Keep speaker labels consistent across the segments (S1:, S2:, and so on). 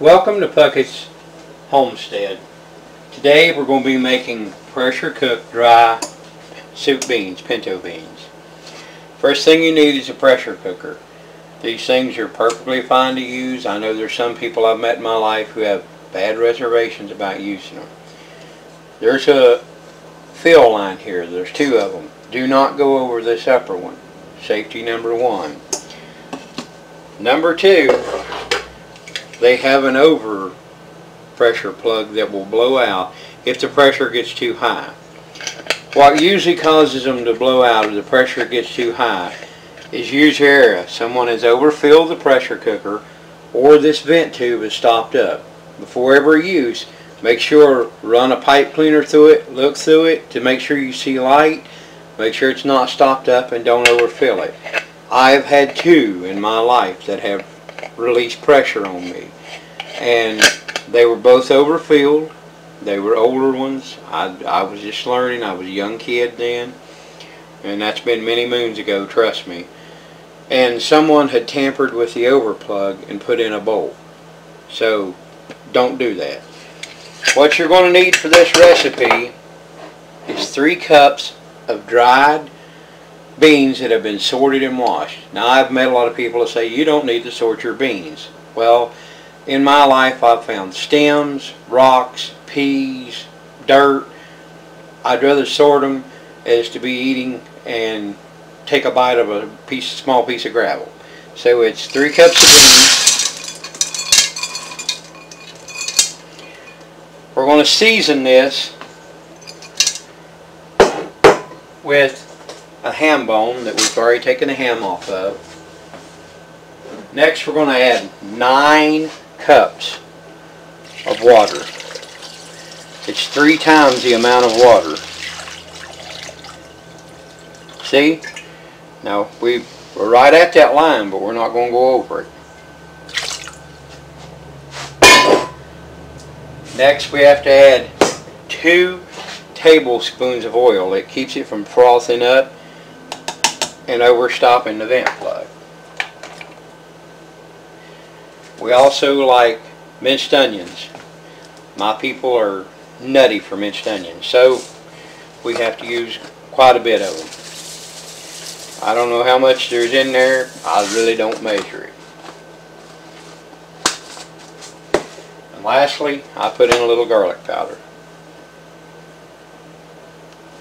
S1: Welcome to Puckett's Homestead. Today we're going to be making pressure cooked dry soup beans, pinto beans. First thing you need is a pressure cooker. These things are perfectly fine to use. I know there's some people I've met in my life who have bad reservations about using them. There's a fill line here. There's two of them. Do not go over this upper one. Safety number one. Number two, they have an over pressure plug that will blow out if the pressure gets too high. What usually causes them to blow out if the pressure gets too high is user error. Someone has overfilled the pressure cooker or this vent tube is stopped up. Before every use, make sure run a pipe cleaner through it, look through it to make sure you see light, make sure it's not stopped up, and don't overfill it. I've had two in my life that have released pressure on me, and they were both overfilled. They were older ones. I was just learning. I was a young kid then, and that's been many moons ago, trust me. And someone had tampered with the overplug and put in a bolt. So don't do that. What you're going to need for this recipe is 3 cups of dried beans that have been sorted and washed. Now, I've met a lot of people that say you don't need to sort your beans. Well, in my life I've found stems, rocks, peas, dirt. I'd rather sort them as to be eating and take a bite of a small piece of gravel. So it's 3 cups of beans. We're going to season this with a ham bone that we've already taken the ham off of. Next, we're going to add 9 cups of water. It's 3 times the amount of water. See? Now, we're right at that line, but we're not going to go over it. Next, we have to add 2 tablespoons of oil. It keeps it from frothing up and overstopping the vent plug. We also like minced onions. My people are nutty for minced onions, so we have to use quite a bit of them. I don't know how much there's in there. I really don't measure it. And lastly, I put in a little garlic powder.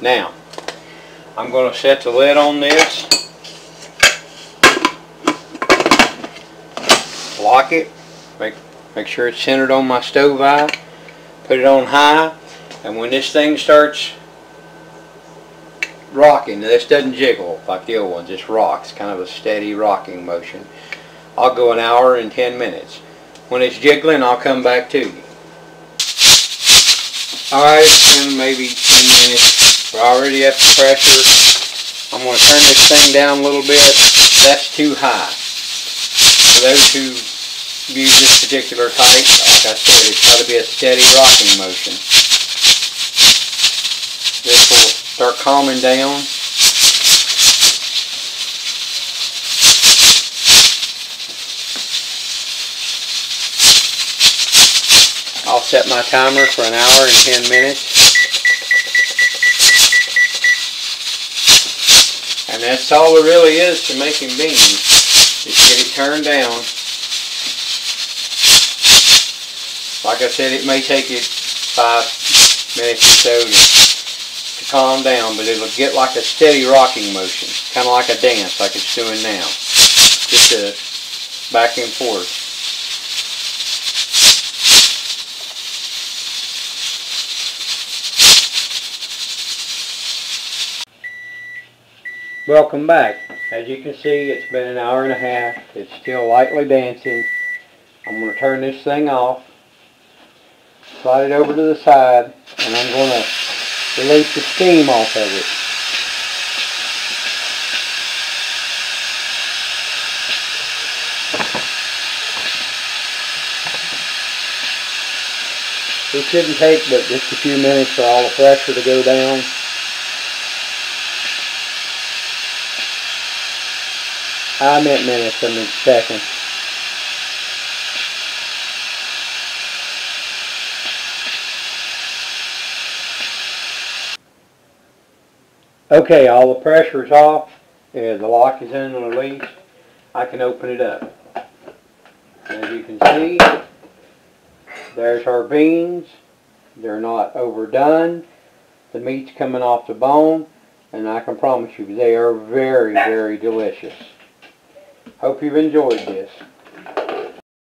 S1: Now, I'm going to set the lid on this, lock it, make sure it's centered on my stove eye, put it on high, and when this thing starts rocking, this doesn't jiggle like the old ones, it rocks, kind of a steady rocking motion. I'll go 1 hour and 10 minutes. When it's jiggling, I'll come back to you. Alright, it's been maybe 10 minutes. We're already up to pressure. I'm going to turn this thing down a little bit. That's too high. For those who use this particular type, like I said, it's got to be a steady rocking motion. This will start calming down. I'll set my timer for 1 hour and 10 minutes. And that's all there really is to making beans. Just get it turned down. Like I said, it may take it 5 minutes or so to calm down, but it'll get like a steady rocking motion. Kind of like a dance, like it's doing now. Just a back and forth. Welcome back. As you can see, it's been 1 hour and a half. It's still lightly dancing. I'm going to turn this thing off, slide it over to the side, and I'm going to release the steam off of it. It shouldn't take but just a few minutes for all the pressure to go down. I meant minutes, I meant seconds. Okay, all the pressure is off. The lock is in and released. I can open it up. As you can see, there's our beans. They're not overdone. The meat's coming off the bone, and I can promise you they are very, very delicious. Hope you've enjoyed this.